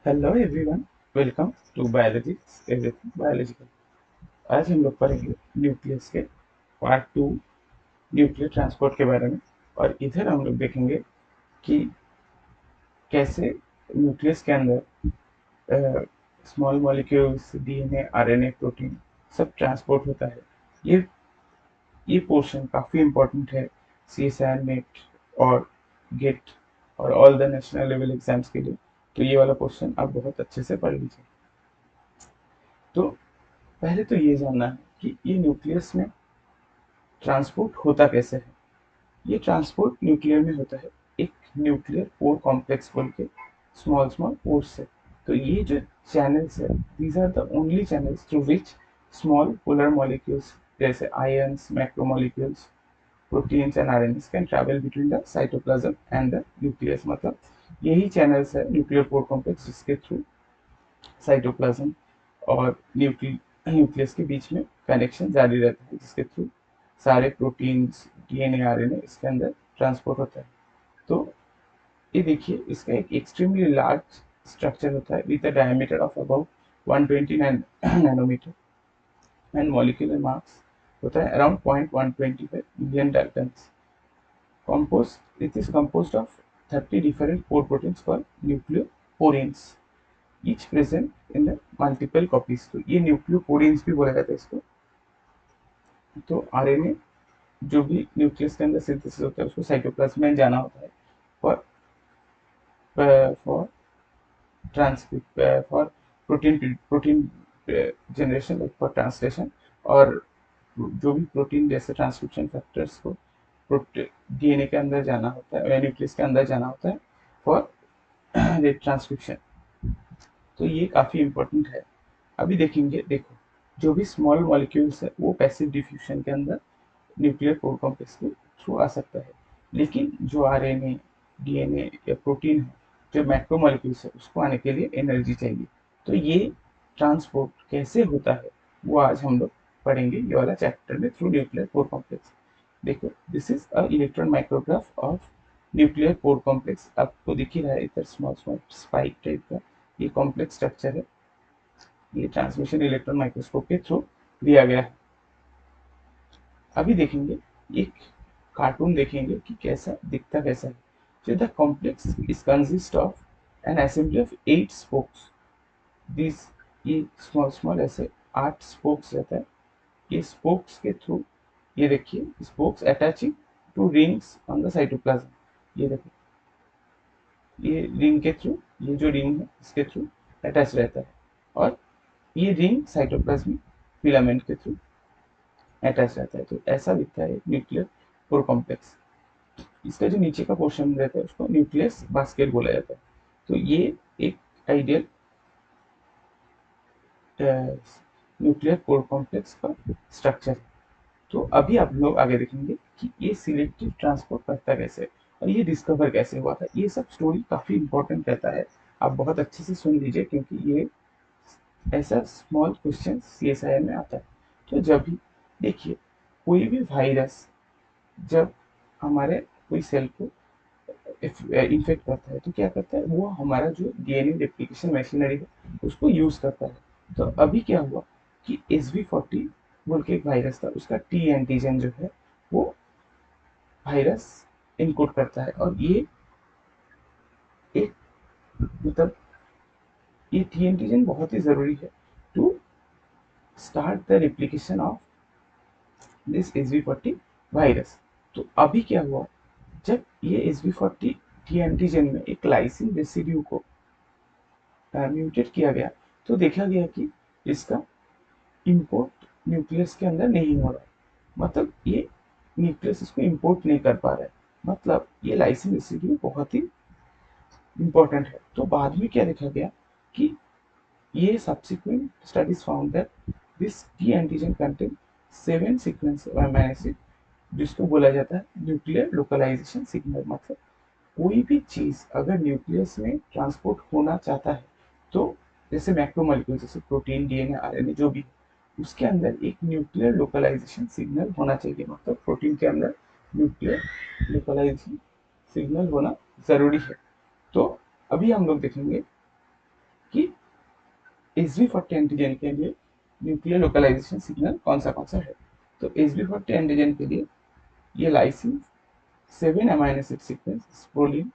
Hello everyone, welcome to biology everything biological. आज हम लोग पढ़ेंगे न्यूक्लियस के पार्ट टू, न्यूक्लियर ट्रांसपोर्ट के बारे में। और इधर हम लोग देखेंगे कि कैसे न्यूक्लियस के अंदर small molecules, DNA, RNA, protein सब ट्रांसपोर्ट होता है। ये पोर्शन काफ़ी इम्पोर्टेंट है सीएसआई, नेट और गेट और all the national level exams के लिए। तो ये वाला पोर्शन आप बहुत अच्छे से पढ़ लीजिए। तो पहले तो ये जानना है कि ये न्यूक्लियस में ट्रांसपोर्ट होता कैसे है। ये ट्रांसपोर्ट न्यूक्लियर में होता है एक न्यूक्लियर पोर कॉम्प्लेक्स बोल के स्मॉल स्मॉल पोर्स से। तो ये जो चैनल्स है, these are the only channels through which small polar molecules जैसे ions, macromolecules, proteins and RNAs can travel between the cytoplasm and the nucleus. मतलब यही चैनल्स है न्यूक्लियर पोर कॉम्प्लेक्स जिसके थ्रू साइटोप्लाज्म और न्यूक्लियस के बीच में कनेक्शन जारी रहता है, जिसके थ्रू सारे प्रोटीन्स, डीएनए, आरएनए इसके अंदर ट्रांसपोर्ट होता है। तो ये देखिए, इसका एक एक्सट्रीमली लार्ज स्ट्रक्चर होता है with a diameter of about 120 nanometre and molecular mass होता है around 0.125 million daltons. Composed, it is composed of 30 different pore proteins called nucleoporins, each present in the multiple copies। तो ये न्यूक्लियोपोरिन्स भी बोला जाता है इसको। तो आरएनए जो भी न्यूक्लियस के अंदर सिंथेसिस होता है उसको साइटोप्लाज्म में जाना होता है for for transcript, for protein generation, like for translation. और जो भी प्रोटीन जैसे ट्रांसक्रिप्शन फैक्टर्स को डीएनए के अंदर जाना होता है या न्यूक्लियस के अंदर जाना होता है फॉर ट्रांसक्रिप्शन। तो ये काफ़ी इम्पोर्टेंट है। अभी देखेंगे, देखो, जो भी स्मॉल मॉलिक्यूल्स है वो पैसिव डिफ्यूजन के अंदर न्यूक्लियर पोर कॉम्प्लेक्स के थ्रू आ सकता है। लेकिन जो आरएनए, डीएनए या प्रोटीन है, जो मैक्रो मॉलिक्यूल्स है, उसको आने के लिए एनर्जी चाहिए। तो ये ट्रांसपोर्ट कैसे होता है वो आज हम लोग पढ़ेंगे ये वाला चैप्टर में थ्रू न्यूक्लियर पोर कॉम्प्लेक्स। देखो, this is a electron micrograph of nuclear pore complex. आपको दिख ही रहा है इधर स्मॉल स्मॉल स्पाइक टाइप का ये कॉम्प्लेक्स स्ट्रक्चर है। ये ट्रांसमिशन इलेक्ट्रॉन माइक्रोस्कोप के थ्रू दिया गया है। अभी देखेंगे एक कार्टून, देखेंगे कि कैसा दिखता कैसा है। So the complex is consist of an assembly of 8 spokes. These ये स्मॉल स्मॉल ऐसे 8 स्पोक्स रहता है। ये स्पोक्स के थ्रू, ये देखिए, spokes attaching to rings on the cytoplasm. ये देखो, ये रिंग के थ्रू, ये जो रिंग है इसके थ्रू अटैच रहता है। और ये रिंग साइटोप्लाज्मिक फिलामेंट के थ्रू अटैच रहता है। तो ऐसा दिखता है न्यूक्लियर पोर कॉम्प्लेक्स। इसका जो नीचे का पोर्शन रहता है उसको न्यूक्लियस बास्केट बोला जाता है। तो ये एक आइडियल न्यूक्लियर पोर कॉम्प्लेक्स का स्ट्रक्चर है। तो अभी आप लोग आगे देखेंगे कि ये सिलेक्टिव ट्रांसपोर्ट करता कैसे और ये डिस्कवर कैसे हुआ था। ये सब स्टोरी काफ़ी इंपॉर्टेंट रहता है, आप बहुत अच्छे से सुन लीजिए, क्योंकि ये ऐसा स्मॉल क्वेश्चन सीएसआई में आता है। तो जब भी देखिए, कोई भी वायरस जब हमारे कोई सेल को इन्फेक्ट करता है तो क्या करता है, वो हमारा जो डीएनए रेप्लिकेशन मशीनरी है उसको यूज करता है। तो अभी क्या हुआ कि SV40 बोल के एक वायरस था, उसका टी एंटीजन जो है वो वायरस इनकोड करता है। और ये एक, मतलब ये टी एंटीजन बहुत ही जरूरी है to start the replication of this SV40 virus. तो अभी क्या हुआ, जब ये SV40 टी एंटीजन में एक लाइसिन रेसिड्यू को म्यूटेट किया गया, तो देखा गया कि इसका इंपोर्ट न्यूक्लियस के अंदर नहीं हो रहा है। मतलब ये न्यूक्लियस इसको इंपोर्ट नहीं कर पा रहा है। मतलब ये लाइसिन रेसिड्यू बहुत ही इंपॉर्टेंट है। तो बाद में क्या देखा गया कि ये subsequent studies found that this T antigen contain 7 sequence amino acid, जिसको बोला जाता है न्यूक्लियर लोकलाइजेशन सिग्नल। मतलब कोई भी चीज अगर न्यूक्लियस में ट्रांसपोर्ट होना चाहता है, तो जैसे मैक्रोमोलिक्यूल, जैसे प्रोटीन, डीएनए, आरएनए जो भी, उसके अंदर एक न्यूक्लियर लोकलाइजेशन सिग्नल होना चाहिए। मतलब प्रोटीन के अंदर न्यूक्लियर लोकलाइजेशन सिग्नल होना जरूरी है। तो अभी हम लोग देखेंगे कि HB40 एंटीजन के लिए न्यूक्लियर लोकलाइजेशन सिग्नल कौन सा है। तो HB40 एंटीजन के लिए ये lysine 7 amino acid sequence, proline,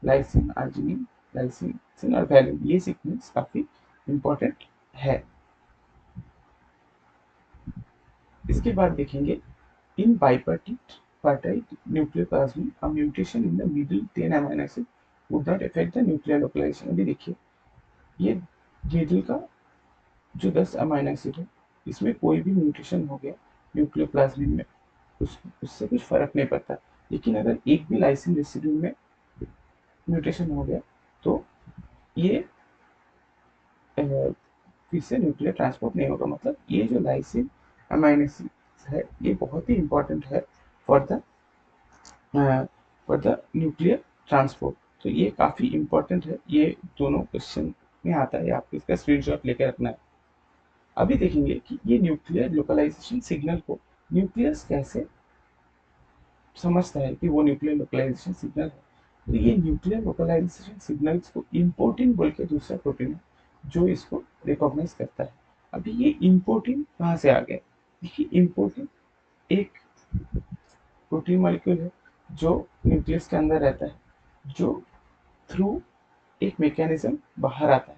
lysine, arginine, lysine और वैलिन, ये सीक्वेंस काफी इंपॉर्टेंट है। इसके बाद देखेंगे इन bipartite nuclear plasmid a mutation in the middle 10 amino acid would not affect the nuclear localization। अभी देखिए ये मिडिल का जो 10 अमाइनो एसिड है इसमें कोई भी म्यूटेशन हो गया न्यूक्लियर प्लाज्मिड में उससे कुछ फर्क नहीं पड़ता, लेकिन अगर एक भी लाइसिन रेसिड्यू में म्यूटेशन हो गया तो ये फिर से न्यूक्लियर ट्रांसपोर्ट नहीं होगा। मतलब ये जो लाइसिन अमाइनो एसिड है ये बहुत ही इंपॉर्टेंट है फॉर द न्यूक्लियर ट्रांसपोर्ट। तो ये काफी इंपॉर्टेंट है, ये दोनों क्वेश्चन में आता है, आपको इसका स्क्रीनशॉट लेकर रखना है। अभी देखेंगे कि ये न्यूक्लियर लोकलाइजेशन सिग्नल को न्यूक्लियस कैसे समझता है कि वो न्यूक्लियर लोकलाइजेशन सिग्नल है। तो ये न्यूक्लियर लोकलाइजेशन सिग्नल्स को इम्पोर्टिन बोल के दूसरा प्रोटीन है जो इसको रिकॉग्नाइज करता है। अभी ये इम्पोर्टिन कहाँ से आ गया? देखिए इम्पोर्टिन एक प्रोटीन मॉलिक्यूल है जो न्यूक्लियस के अंदर रहता है, जो थ्रू एक मैकेनिज्म बाहर आता है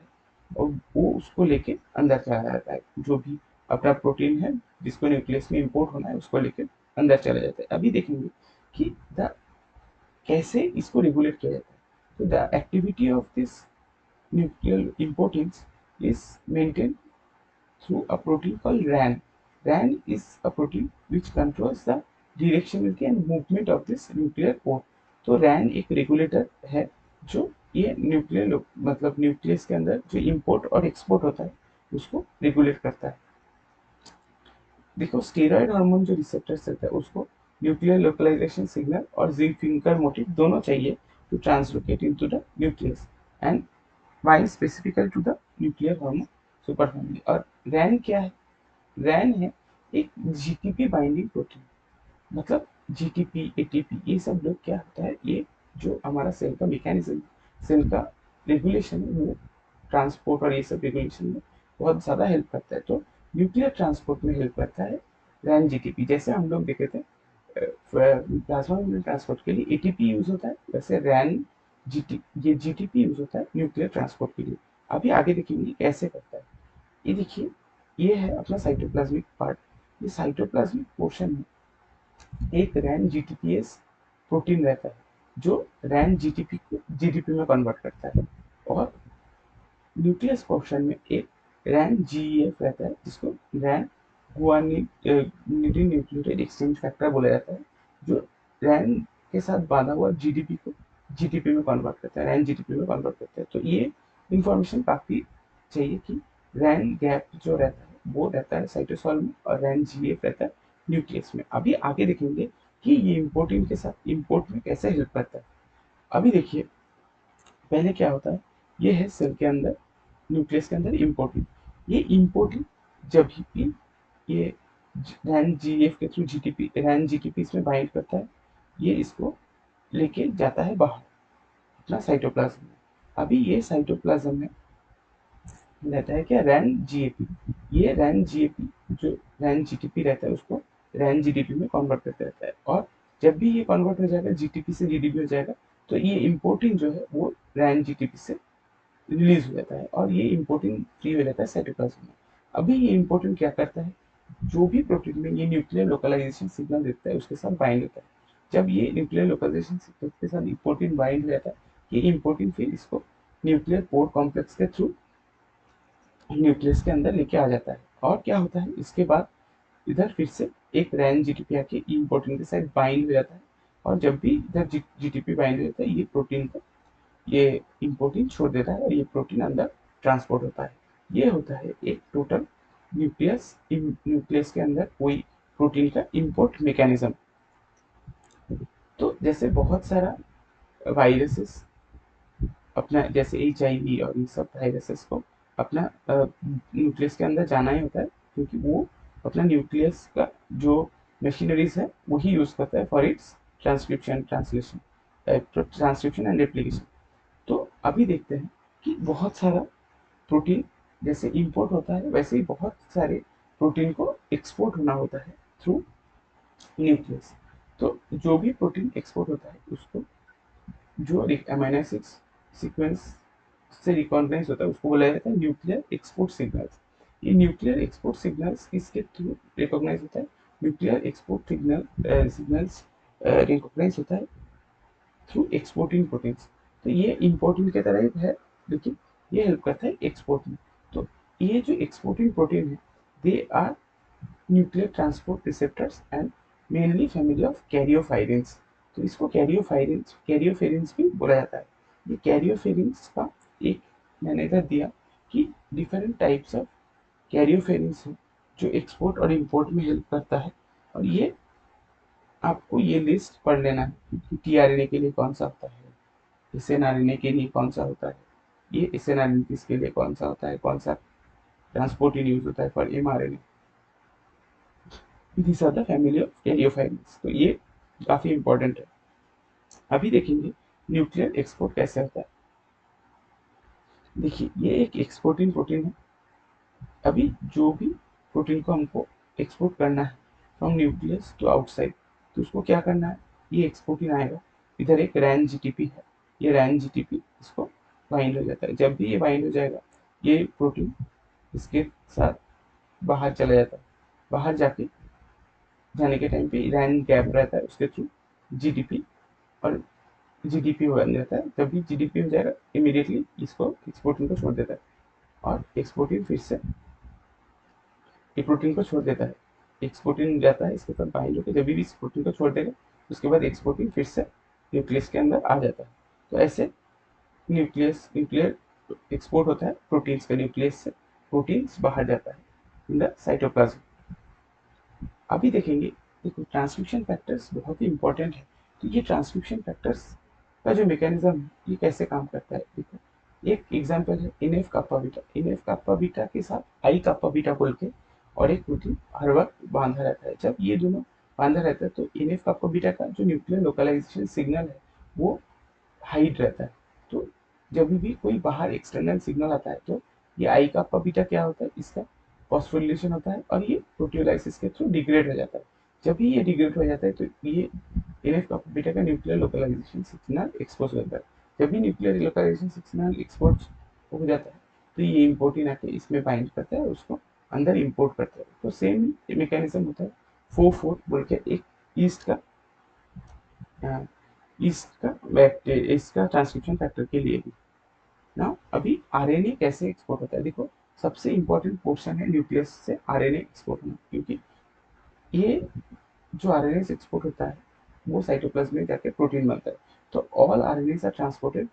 और वो उसको लेके अंदर चला जाता है। जो भी अपना प्रोटीन है जिसको न्यूक्लियस में इंपोर्ट होना है उसको लेके अंदर चला जाता है। अभी देखेंगे कि कैसे इसको रेगुलेट किया जाता है। तो the activity of this nuclear importance is maintained through a protein called RAN. RAN is a protein which controls the directionality and movement of this nuclear pore। तो RAN एक रेगुलेटर है जो ये न्यूक्लियर मतलब न्यूक्लियस के अंदर जो import और एक्सपोर्ट होता है उसको रेगुलेट करता है। देखो स्टेरॉइड हार्मोन जो रिसेप्टर्स रहता है उसको न्यूक्लियर लोकलाइजेशन सिग्नल और जिंक फिंगर मोटिव दोनों चाहिए to translocate into the nucleus and bind specifically to the nuclear hormone superfamily. और रैन क्या है? रैन है एक जीटीपी बाइंडिंग प्रोटीन। मतलब जीटीपी, एटीपी, ये सब लोग क्या होता है, ये जो हमारा सेल का मैकेनिज्म, सेल का रेगुलेशन है वो ट्रांसपोर्ट और ये सब रेगुलेशन में बहुत ज़्यादा हेल्प करता है। तो न्यूक्लियर ट्रांसपोर्ट में हेल्प करता है रैन जीटीपी। जैसे हम लोग देखे थे प्लाज्मा मेम्ब्रेन ट्रांसपोर्ट के लिए एटीपी यूज होता है, वैसे रैन ये जीटीपी यूज होता है न्यूक्लियर ट्रांसपोर्ट के लिए। अभी आगे देखेंगे कैसे करता है। ये देखिए ये है अपना साइटोप्लाज्मिक पार्ट। ये साइटोप्लाज्मिक पोर्शन में एक रैन जीटीपीएस प्रोटीन रहता है जो रैन जीटीपी को जीडीपी में कन्वर्ट करता है, और न्यूक्लियस पोर्शन में एक रैन जीईएफ रहता है जिसको रैन गुआनिडीन न्यूक्लियोटाइड एक्सचेंज फैक्टर बोला जाता है, जो रैन के साथ बांधा हुआ जीडीपी को जीटीपी में कन्वर्ट करता है, रैन जीटीपी में कन्वर्ट करता है। तो ये इंफॉर्मेशन काफी चाहिए कि रैन गैप जो रहता है वो रहता है साइटोसॉल में और रैन जीएफ रहता है न्यूक्लियस में। अभी आगे देखेंगे कि ये इम्पोर्टिन के साथ इम्पोर्ट में कैसे हेल्प करता है। अभी देखिए पहले क्या होता है, ये है सेल के अंदर न्यूक्लियस के अंदर इम्पोर्टिन। ये इम्पोर्टिन जब भी ये रैन जीएफ के थ्रू जीटीपी रैन जीटीपी इसमें बाइंड करता है, ये इसको लेके जाता है बाहर अपना साइटोप्लाज्म में। अभी ये साइटोप्लाज्म में रहता है क्या, रैन जीएपी। ये रैन जीएपी जो रैन जीटीपी रहता है उसको रैन जीडीपी में कन्वर्ट करता रहता है, और जब भी ये कन्वर्ट हो जाएगा जीटीपी से जीडीपी हो जाएगा तो ये इम्पोर्टिन जो है वो रैन जीटीपी से रिलीज हो जाता है और ये इम्पोर्टिन फ्री हो जाता है साइटोप्लाज्म में। अभी ये इम्पोर्टिन क्या करता है, जो भी प्रोटीन में ये न्यूक्लियर लोकलाइजेशन सिग्नल देता है उसके साथ बाइंड होता है। जब ये न्यूक्लियर लोकलाइजेशन सिग्नल के साथ इम्पोर्टिन बाइंड हो जाता है, ये इम्पोर्टिन फिर इसको न्यूक्लियर पोर कॉम्प्लेक्स के थ्रू न्यूक्लियस के अंदर लेके आ जाता है। और क्या होता है इसके बाद इधर फिर से एक रैन जीटीपी आके इम्पोर्टिन के साथ बाइंड हो जाता है, और जब भी इधर जीटीपी बाइंड हो जाता है ये प्रोटीन को ये इम्पोर्टिन छोड़ देता है और ये प्रोटीन अंदर ट्रांसपोर्ट होता है। ये होता है एक टोटल न्यूक्लियस के अंदर कोई प्रोटीन का इम्पोर्ट मैकेनिज्म। तो जैसे बहुत सारा वायरसेस अपना जैसे HIV और ये सब वायरसेस को अपना न्यूक्लियस के अंदर जाना ही होता है, क्योंकि वो अपना न्यूक्लियस का जो मशीनरीज है वही यूज करता है for its transcription and replication. तो अभी देखते हैं कि बहुत सारा प्रोटीन जैसे इंपोर्ट होता है वैसे ही बहुत सारे प्रोटीन को एक्सपोर्ट होना होता है थ्रू न्यूक्लियस। तो जो भी प्रोटीन एक्सपोर्ट होता है उसको जो अमीनो एसिड सीक्वेंस से रिकॉग्नाइज होता है उसको बोला जाता है न्यूक्लियर एक्सपोर्ट सिग्नल्स। ये न्यूक्लियर एक्सपोर्ट सिग्नल्स किसके थ्रू रिकॉग्नाइज होता है? न्यूक्लियर एक्सपोर्ट सिग्नल्स रिकॉग्नाइज होता है थ्रू एक्सपोर्टिंग प्रोटीन्स। तो ये इम्पोर्टिंग की तरह ही है, लेकिन ये हेल्प करता है एक्सपोर्ट में। तो ये जो एक्सपोर्टिंग प्रोटीन है they are nuclear transport receptors and mainly family of karyopherins. तो इसको कैरियोफेरिन्स भी बोला जाता है। ये कैरियोफेरिन्स का एक मैंने इधर दिया कि डिफरेंट टाइप्स ऑफ कैरियोफेरिन्स है जो एक्सपोर्ट और इंपोर्ट में हेल्प करता है। और ये आपको ये लिस्ट पढ़ लेना है कि टीआरएनए के लिए कौन सा होता है, एसएनआरएनए के लिए कौन सा होता है, ये एसएनआरएनए के लिए कौन सा होता है, कौन सा ट्रांसपोर्ट यूज होता है for mRNA. This are the family of karyopherins. तो ये काफी इंपॉर्टेंट है। अभी देखेंगे न्यूक्लियर एक्सपोर्ट कैसे होता है। देखिए ये एक एक्सपोर्टिंग प्रोटीन है। अभी जो भी प्रोटीन को हमको एक्सपोर्ट करना है फ्रॉम न्यूक्लियस टू आउटसाइड, तो उसको क्या करना है, ये एक्सपोर्टिन आएगा। इधर एक रैन जीटीपी है, ये रैन जीटीपी इसको बाइंड हो जाता है। जब भी ये बाइंड हो जाएगा ये प्रोटीन इसके साथ बाहर चला जाता है। बाहर जाने के टाइम पे रैन गैप रहता है, उसके थ्रू जीडीपी और जीडीपी हो जाता है। जब भी जीडीपी हो जाएगा इमीडिएटली इसको एक्सपोर्टिन को छोड़ देता है और एक्सपोर्टिन फिर से ये प्रोटीन को छोड़ देता है। एक्सपोर्टिन जाता है इसके साथ बाइंड होकर, जब भी इस प्रोटीन को छोड़ देगा उसके बाद एक्सपोर्टिन फिर से न्यूक्लियस के अंदर आ जाता है। तो ऐसे न्यूक्लियर एक्सपोर्ट होता है प्रोटीन्स का, न्यूक्लियस से प्रोटीन्स बाहर जाता है इन द साइटोप्लाज्म। अभी देखेंगे, देखो ट्रांसक्रिप्शन फैक्टर्स बहुत ही इंपॉर्टेंट है। तो ये ट्रांसक्रिप्शन फैक्टर्स का जो मैकेनिज्म है ये कैसे काम करता है, देखो एक एग्जांपल है एनएफ काप्पा बीटा। एनएफ काप्पा बीटा के साथ आई काप्पा बीटा बोल के और एक प्रोटीन हर वक्त बांधा रहता है। जब ये दोनों बांधा रहता है तो एनएफ काप्पा बीटा का जो न्यूक्लियर लोकलाइजेशन सिग्नल है वो हाइड रहता है। तो जब भी कोई बाहर एक्सटर्नल सिग्नल आता है तो ये आई काप्पा बीटा क्या होता है, इसका फॉस्फोरिलेशन होता है और ये प्रोटियोलाइसिस के थ्रू डिग्रेड हो जाता है। जब भी ये डिग्रेड हो जाता है तो ये एनएफ काप्पा बीटा का न्यूक्लियर लोकलाइजेशन सिग्नल एक्सपोज होता है। जब भी न्यूक्लियर लोकलाइजेशन सिग्नल एक्सपोज हो जाता है तो ये इम्पोर्टिन आके इसमें बाइंड करता है और उसको अंदर इम्पोर्ट करता है। तो सेम मैकेनिज्म होता है 4-4 बोल के एक ईस्ट का इसका ट्रांसक्रिप्शन फैक्टर के लिए भी ना। अभी आरएनए कैसे एक्सपोर्ट होता है, देखो सबसे इंपॉर्टेंट पोर्शन है न्यूक्लियस से आरएनए एक्सपोर्ट होना, क्योंकि ये जो आरएनए से एक्सपोर्ट होता है वो साइटोप्लाज्म में जाके प्रोटीन बनता है। तो all RNA are transported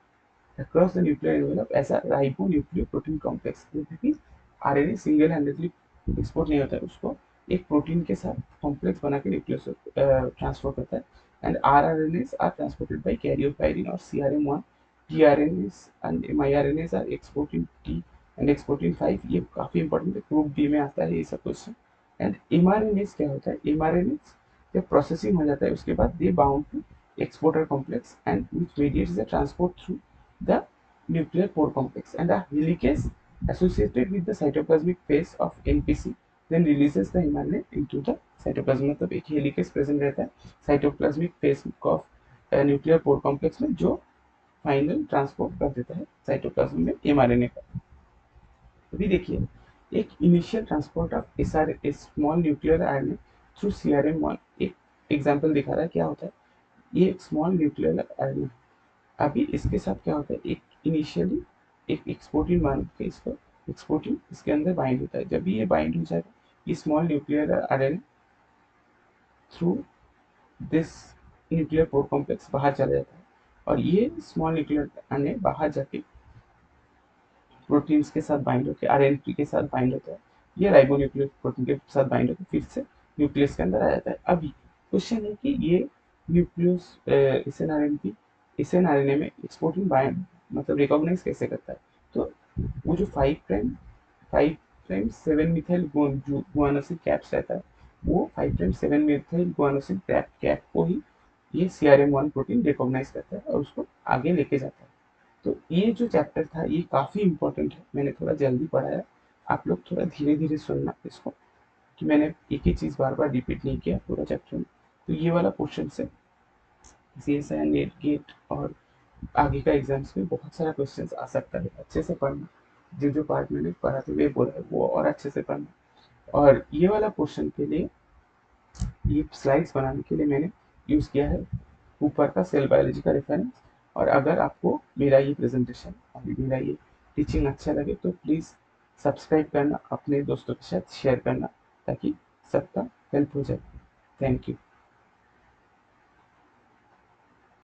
across the nuclear envelope as a ribonucleoprotein complex। क्योंकि आरएनए सिंगल हैंडेडली एक्सपोर्ट नहीं होता है, उसको एक प्रोटीन के साथ कॉम्प्लेक्स बना के न्यूक्लियस ट्रांसफर करता है। And rRNAs are transported by karyopherin और CRM one. TRNAs and miRNAs are exporting T and exporting 5। ये काफी इंपॉर्टेंट है, ग्रुप बी में आता है ये सब क्वेश्चन। एंड एमआरएनएस क्या होता है, एमआरएनएस जब प्रोसेसिंग हो जाता है उसके बाद they bound to exporter complex and which mediates the transport through the nuclear pore complex, and a helicase associated with the cytoplasmic phase of NPC then releases the mRNA into the cytoplasm। मतलब एक helicase present रहता है cytoplasmic phase of nuclear pore complex में जो final transport कर देता है cytoplasm में एमआरएनए का। अभी देखिए एक initial transport of SR small nuclear RNA through CRM one एक एग्जांपल दिखा रहा है क्या होता है। ये एक स्मॉल न्यूक्लियर आरएनए, अभी इसके साथ क्या होता है, एक इनिशियली एक एक्सपोर्टिन मान के इसको एक्सपोर्टिन इसके अंदर बाइंड होता है। जब भी ये बाइंड हो जाएगा ये small nuclear RNA through this nuclear pore complex बाहर चला जाता है और ये स्मॉल न्यूक्लियर आरएनए बाहर जाके प्रोटीन्स के साथ बाइंड होकर आरएनए के साथ बाइंड होता है। ये राइबोन्यूक्लिक प्रोटीन के साथ बाइंड होकर फिर से न्यूक्लियस के अंदर आ जाता है। अभी क्वेश्चन है कि ये न्यूक्लियस एसएनआरएनए में एक्सपोर्टिंग बाइंड मतलब रिकॉग्नाइज कैसे करता है। तो वो जो 5'7 मिथाइल गुआनोसिन कैप्स रहता है वो 5'7 मिथाइल गुआनोसिन कैप को ही ये सीआरएम1 प्रोटीन रिकॉग्नाइज करता है और उसको आगे लेके जाता है। तो ये जो चैप्टर था ये काफ़ी इम्पोर्टेंट है, मैंने थोड़ा जल्दी पढ़ाया, आप लोग थोड़ा धीरे धीरे सुनना इसको, कि मैंने एक ही चीज़ बार बार रिपीट नहीं किया पूरा चैप्टर में। तो ये वाला क्वेश्चन से CSI नेट गेट और आगे का एग्जाम्स में बहुत सारा क्वेश्चंस आ सकता है, अच्छे से पढ़ना। जो जो पार्ट मैंने पढ़ा था वे बोला है वो और अच्छे से पढ़ना। और ये वाला क्वेश्चन के लिए ये स्लाइड्स बनाने के लिए मैंने यूज़ किया है ऊपर का सेल बायोलॉजी का रेफरेंस। और अगर आपको मेरा ये प्रेजेंटेशन और मेरा ये टीचिंग अच्छा लगे तो प्लीज़ सब्सक्राइब करना, अपने दोस्तों के साथ शेयर करना, ताकि सबका हेल्प हो जाए। Thank you.